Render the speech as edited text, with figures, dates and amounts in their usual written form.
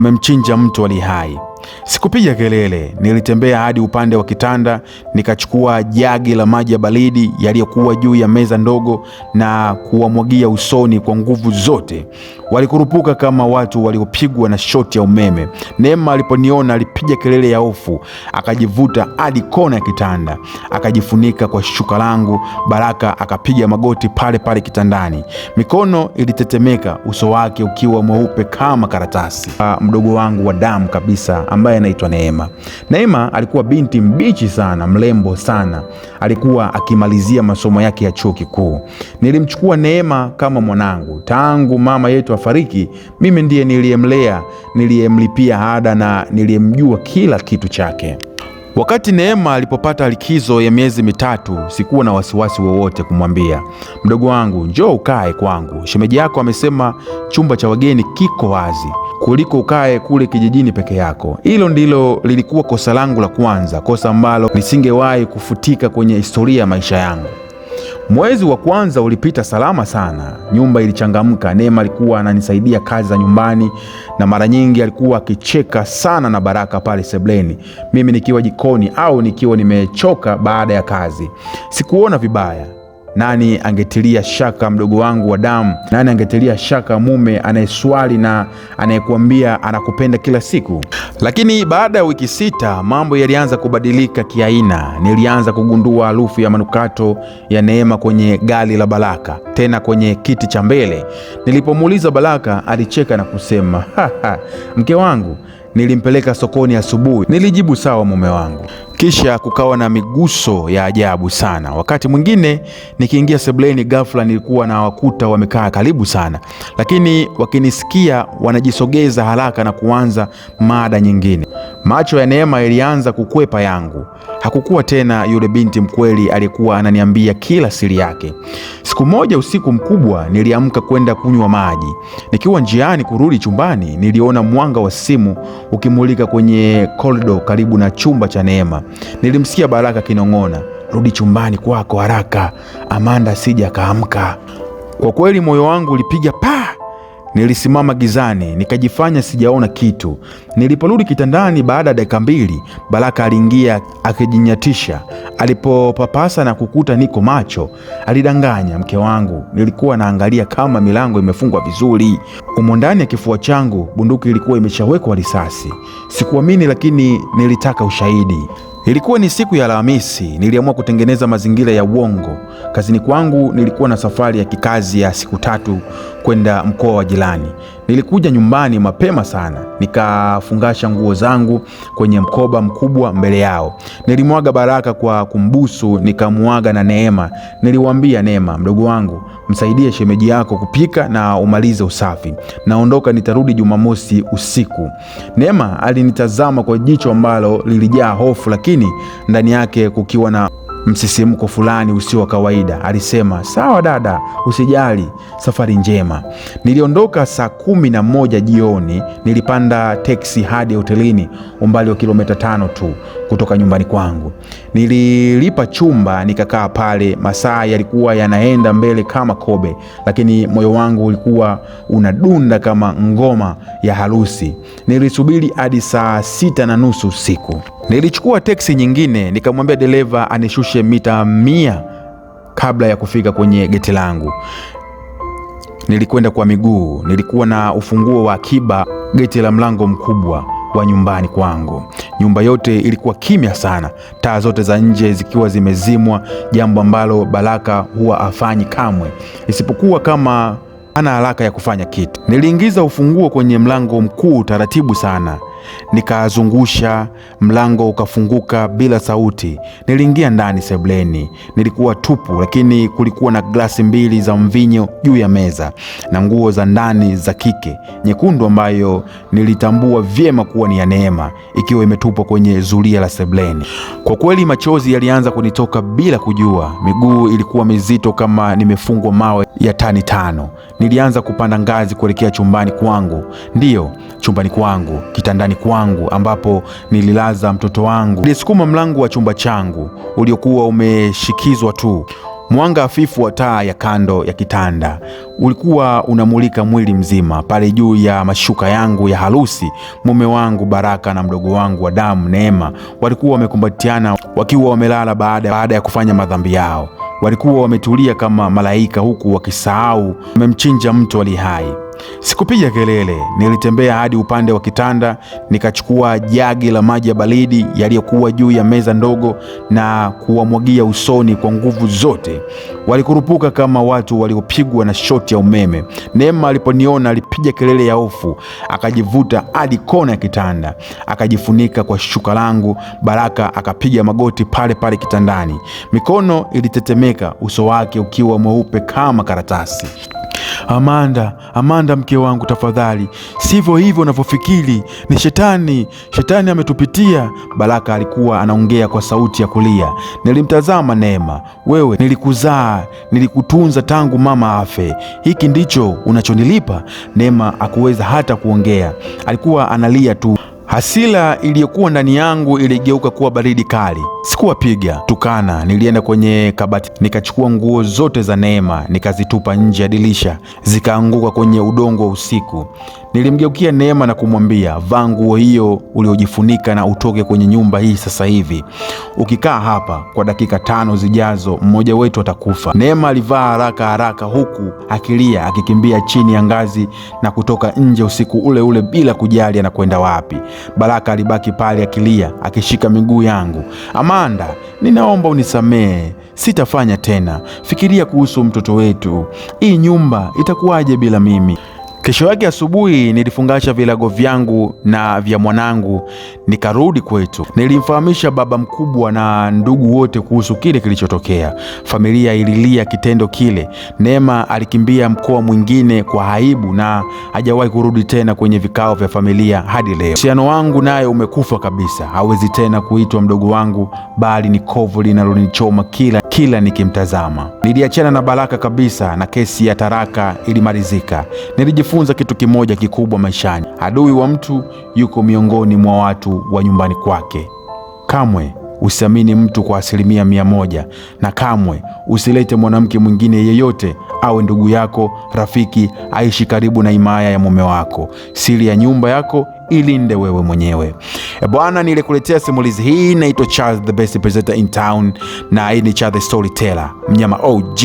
umemchinja mtu ali hai. Sikupiga kelele, nilitembea hadi upande wa kitanda, nikachukua jagi la maji ya baridi yaliyokuwa juu ya meza ndogo na kuwamwagia usoni kwa nguvu zote. Walikurupuka kama watu waliopigwa na shoti ya umeme. Neema aliponiona alipiga kelele ya hofu, akajivuta hadi kona ya kitanda, akajifunika kwa shuka langu. Baraka akapiga magoti pale pale kitandani. Mikono ilitetemeka, uso wake ukiwa mweupe kama karatasi. Mdogo wangu wa damu kabisa ambaye anaitwa Neema. Neema alikuwa binti mbichi sana, mrembo sana. Alikuwa akimalizia masomo yake ya chuo kikuu. Nilimchukua Neema kama mwanangu. Tangu mama yetu afariki, mimi ndiye niliyemlea, niliyemlipia ada na niliyemjua kila kitu chake. Wakati Neema alipopata likizo ya miezi mitatu, sikuwa na wasiwasi wowote kumwambia, mdogo wangu, njoo ukae kwangu. Shemeji yako amesema chumba cha wageni kiko wazi, kuliko ukae kule kijijini peke yako. Hilo ndilo lilikuwa kosa langu la kwanza, kosa ambalo lisingewahi kufutika kwenye historia ya maisha yangu. Mwezi wa kwanza ulipita salama sana. Nyumba ilichangamka. Neema alikuwa ananisaidia kazi za nyumbani na mara nyingi alikuwa akicheka sana na Baraka pale sebuleni, mimi nikiwa jikoni au nikiwa nimechoka baada ya kazi. Sikuona vibaya. Nani angetilia shaka mdogo wangu wa damu? Nani angetilia shaka mume anayeswali na anayekuambia anakupenda kila siku? Lakini baada ya wiki 6 mambo yalianza kubadilika kiaina. Nilianza kugundua harufu ya manukato ya Neema kwenye gari la Baraka, tena kwenye kiti cha mbele. Nilipomuuliza Baraka, alicheka na kusema, mke wangu, nilimpeleka sokoni asubuhi. Nilijibu, sawa mume wangu. Kisha kukawa na miguso ya ajabu sana. Wakati mwingine nikiingia sebuleni, ghafla nilikuwa na wakuta wamekaa karibu sana, lakini wakinisikia wanajisogeza haraka na kuanza mada nyingine. Macho ya Neema yalianza kukwepa yangu. Hakukuwa tena yule binti mkweli aliyekuwa ananiambia kila siri yake. Siku moja usiku mkubwa, niliamka kwenda kunywa maji. Nikiwa njiani kurudi chumbani, niliona mwanga wa simu ukimulika kwenye korido karibu na chumba cha Neema. Nilimsikia Baraka kinong'ona, rudi chumbani kwako haraka, Amanda sija kaamka. Kwa kweli moyo wangu ulipiga pa. Nilisimama gizani, nikajifanya sijaona kitu. Niliporudi kitandani baada ya dakika 2, Baraka aliingia akijinyatisha. Alipopapasa na kukuta niko macho, alidanganya mke wangu. Nilikuwa naangalia kama milango imefungwa vizuri. Umo ndani ya kifua changu bunduki ilikuwa imeshawekwa risasi. Sikuamini, lakini nilitaka ushahidi. Ilikuwa ni siku ya Alhamisi. Niliamua kutengeneza mazingira ya uongo. Kazini kwangu nilikuwa na safari ya kikazi ya siku 3 kwenda mkoa wa jirani. Nilikuja nyumbani mapema sana, nikafungasha nguo zangu kwenye mkoba mkubwa mbele yao. Nilimwaga Baraka kwa kumbusu, nikamuaga na Neema. Niliwaambia Neema, mdogo wangu, msaidie shemeji yako kupika na umalize usafi. Naondoka, nitarudi Jumamosi usiku. Neema alinitazama kwa jicho ambalo lilijaa hofu, lakini ndani yake kukiwa na msisimko fulani usio wa kawaida. Alisema, sawa dada, usijali, safari njema. Niliondoka saa 11 jioni. Nilipanda teksi hadi hotelini, umbali wa kilomita 5 tu kutoka nyumbani kwangu. Nililipa chumba, nikakaa pale. Masaa yalikuwa yanaenda mbele kama kobe, lakini moyo wangu ulikuwa unadunda kama ngoma ya harusi. Nilisubiri hadi saa 6:30 usiku. Nilichukua teksi nyingine, nikamwambia dereva anishushe mita 100 kabla ya kufika kwenye geti langu. Nilikwenda kwa miguu. Nilikuwa na ufunguo wa akiba, geti la mlango mkubwa wa nyumbani kwangu. Nyumba yote ilikuwa kimya sana, taa zote za nje zikiwa zimezimwa, jambo ambalo Baraka huwa afanyi kamwe, isipokuwa kama ana haraka ya kufanya kitu. Niliingiza ufunguo kwenye mlango mkuu taratibu sana. Nikazungusha, mlango ukafunguka bila sauti. Niliingia ndani sebuleni. Nilikuwa tupu, lakini kulikuwa na glasi 2 za mvinyo juu ya meza na nguo za ndani za kike nyekundu ambayo nilitambua vyema kuwa ni ya Neema, ikiwa imetupwa kwenye zulia la sebuleni. Kwa kweli machozi yalianza kunitoka bila kujua. Miguu ilikuwa mizito kama nimefungwa mawe ya tani 5. Nilianza kupanda ngazi kuelekea chumbani kwangu. Ndiyo, chumbani kwangu, kitandani kwangu ambapo nililaza mtoto wangu. Nilisukuma mlango wa chumba changu uliokuwa umeshikizwa tu. Mwanga hafifu wa taa ya kando ya kitanda ulikuwa unamulika mwili mzima. Pale juu ya mashuka yangu ya harusi, mume wangu Baraka na mdogo wangu wa damu Neema walikuwa wamekumbatiana wakiwa wamelala baada ya kufanya madhambi yao. Walikuwa wametulia kama malaika, huku wakisahau wamemchinja mtu ali hai. Sikupiga kelele, nilitembea hadi upande wa kitanda, nikachukua jagi la maji ya baridi yaliyokuwa juu ya meza ndogo na kuwamwagia usoni kwa nguvu zote. Walikurupuka kama watu waliopigwa na shoti ya umeme. Neema aliponiona alipiga kelele ya hofu, akajivuta hadi kona ya kitanda, akajifunika kwa shuka langu. Baraka akapiga magoti pale pale kitandani, mikono ilitetemeka, uso wake ukiwa mweupe kama karatasi. Amanda mke wangu, tafadhali, sivyo hivyo unavyofikiri, ni shetani ametupitia. Baraka alikuwa anaongea kwa sauti ya kulia. Nilimtazama Neema. Wewe nilikuzaa, nilikutunza tangu mama afe, hiki ndicho unachonilipa? Neema hakuweza hata kuongea, alikuwa analia tu. Hasira iliyokuwa ndani yangu iligeuka kuwa baridi kali. Sikuwapiga tukana, nilienda kwenye kabati nikachukua nguo zote za Neema nikazitupa nje ya dirisha, zikaanguka kwenye udongo wa usiku. Nilimgeukia Neema na kumwambia, vaa nguo hiyo uliojifunika na utoke kwenye nyumba hii sasa hivi. Ukikaa hapa kwa dakika 5 zijazo, mmoja wetu atakufa. Neema alivaa haraka huku akilia, akikimbia chini ya ngazi na kutoka nje usiku ule ule bila kujali anakwenda wapi. Baraka alibaki pale akilia, akishika miguu yangu. Amanda, ninaomba unisamehe, sitafanya tena. Fikiria kuhusu mtoto wetu, hii nyumba itakuwaje bila mimi? Kesho yake asubuhi nilifungasha vilago vyangu na vya mwanangu nikarudi kwetu. Nilimfahamisha baba mkubwa na ndugu wote kuhusu kile kilichotokea. Familia ililia kitendo kile. Neema alikimbia mkoa mwingine kwa aibu na hajawahi kurudi tena kwenye vikao vya familia hadi leo. Uhusiano wangu naye umekufa kabisa. Hawezi tena kuitwa mdogo wangu, bali ni kovu linalonichoma kila nikimtazama. Niliachana na Baraka kabisa na kesi ya taraka ilimalizika. Nilijifunza kitu kimoja kikubwa maishani: adui wa mtu yuko miongoni mwa watu wa nyumbani kwake. Kamwe usiamini mtu kwa 100%, na kamwe usilete mwanamke mwingine yeyote, awe ndugu yako, rafiki, aishi karibu na himaya ya mume wako. Siri ya nyumba yako ilinde wewe mwenyewe. Bwana, nilikuletea simulizi hii. Naitwa Charles, the best presenter in town, na hii ni Charles the Storyteller, mnyama OG.